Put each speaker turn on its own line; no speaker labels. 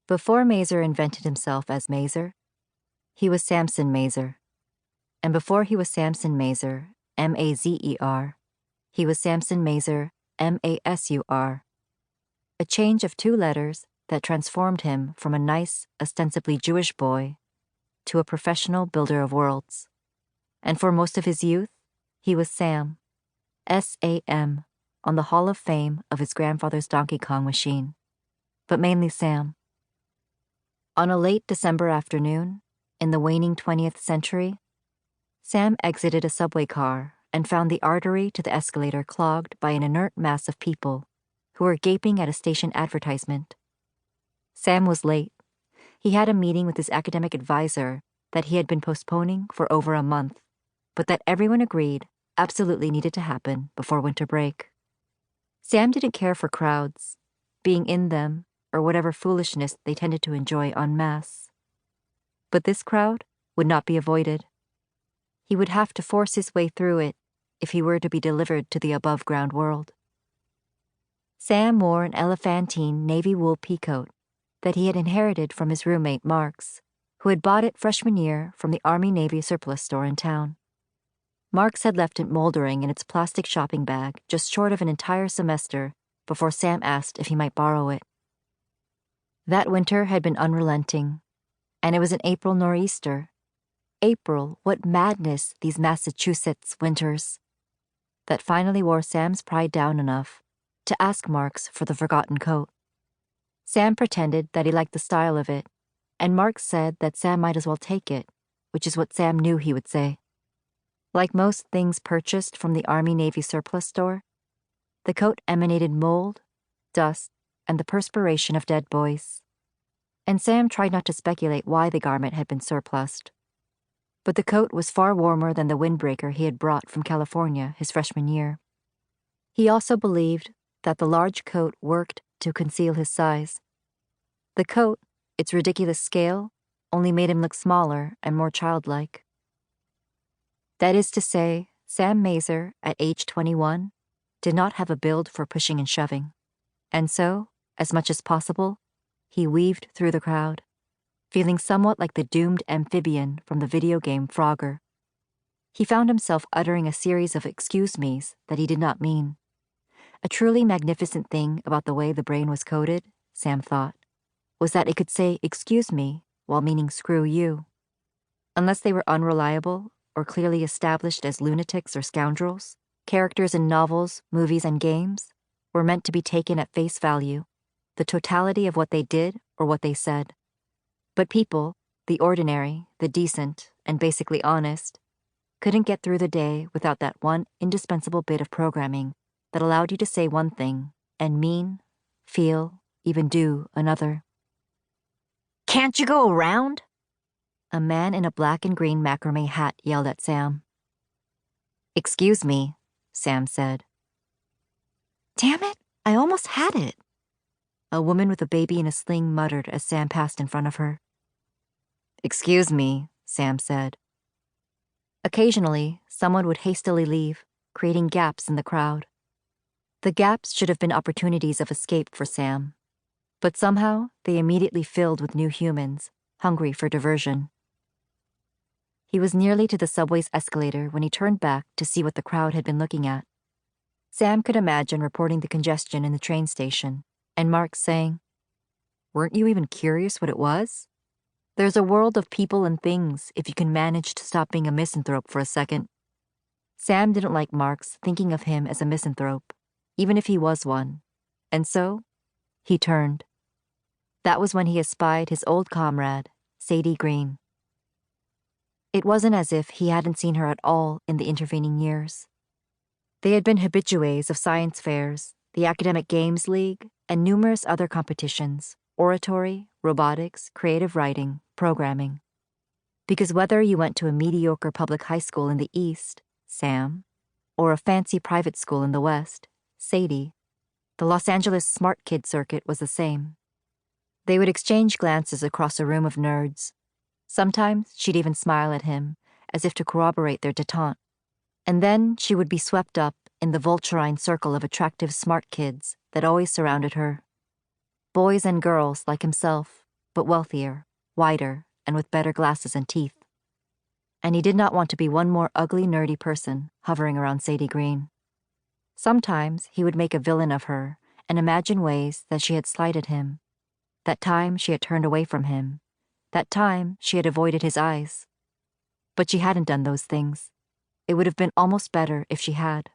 Before Mazer invented himself as Mazer, he was Samson Mazer. And before he was Samson Mazer, M-A-Z-E-R, he was Samson Mazer, M-A-S-U-R. A change of 2 letters that transformed him from a nice, ostensibly Jewish boy to a professional builder of worlds. And for most of his youth, he was Sam, S-A-M, on the Hall of Fame of his grandfather's Donkey Kong machine. But mainly Sam. On a late December afternoon, in the waning 20th century, Sam exited a subway car and found the artery to the escalator clogged by an inert mass of people who were gaping at a station advertisement. Sam was late. He had a meeting with his academic advisor that he had been postponing for over a month, but that everyone agreed absolutely needed to happen before winter break. Sam didn't care for crowds, being in them, or whatever foolishness they tended to enjoy en masse. But this crowd would not be avoided. He would have to force his way through it if he were to be delivered to the above-ground world. Sam wore an elephantine navy wool peacoat that he had inherited from his roommate Marks, who had bought it freshman year from the Army-Navy surplus store in town. Marks had left it moldering in its plastic shopping bag just short of an entire semester before Sam asked if he might borrow it. That winter had been unrelenting, and it was an April nor'easter. April, what madness, these Massachusetts winters, that finally wore Sam's pride down enough to ask Marks for the forgotten coat. Sam pretended that he liked the style of it, and Marks said that Sam might as well take it, which is what Sam knew he would say. Like most things purchased from the Army-Navy surplus store, the coat emanated mold, dust, and the perspiration of dead boys. And Sam tried not to speculate why the garment had been surplused. But the coat was far warmer than the windbreaker he had brought from California his freshman year. He also believed that the large coat worked to conceal his size. The coat, its ridiculous scale, only made him look smaller and more childlike. That is to say, Sam Mazer, at age 21, did not have a build for pushing and shoving. And so, as much as possible, he weaved through the crowd, feeling somewhat like the doomed amphibian from the video game Frogger. He found himself uttering a series of excuse-me's that he did not mean. A truly magnificent thing about the way the brain was coded, Sam thought, was that it could say excuse me while meaning screw you. Unless they were unreliable or clearly established as lunatics or scoundrels, characters in novels, movies, and games were meant to be taken at face value, the totality of what they did or what they said. But people, the ordinary, the decent, and basically honest, couldn't get through the day without that one indispensable bit of programming that allowed you to say one thing and mean, feel, even do another. "Can't you go around?" A man in a black and green macrame hat yelled at Sam. "Excuse me," Sam said. "Damn it, I almost had it," a woman with a baby in a sling muttered as Sam passed in front of her. "Excuse me," Sam said. Occasionally, someone would hastily leave, creating gaps in the crowd. The gaps should have been opportunities of escape for Sam, but somehow they immediately filled with new humans, hungry for diversion. He was nearly to the subway's escalator when he turned back to see what the crowd had been looking at. Sam could imagine reporting the congestion in the train station, and Mark saying, "Weren't you even curious what it was? There's a world of people and things if you can manage to stop being a misanthrope for a second." Sam didn't like Mark's thinking of him as a misanthrope, even if he was one, and so he turned. That was when he espied his old comrade, Sadie Green. It wasn't as if he hadn't seen her at all in the intervening years. They had been habitués of science fairs, the Academic Games League, and numerous other competitions, oratory, robotics, creative writing, programming. Because whether you went to a mediocre public high school in the East, Sam, or a fancy private school in the West, Sadie, the Los Angeles Smart Kid circuit was the same. They would exchange glances across a room of nerds. Sometimes she'd even smile at him, as if to corroborate their détente. And then she would be swept up in the vulturine circle of attractive smart kids that always surrounded her. Boys and girls like himself, but wealthier, wider, and with better glasses and teeth. And he did not want to be one more ugly, nerdy person hovering around Sadie Green. Sometimes he would make a villain of her and imagine ways that she had slighted him, that time she had turned away from him, that time she had avoided his eyes. But she hadn't done those things. It would have been almost better if she had.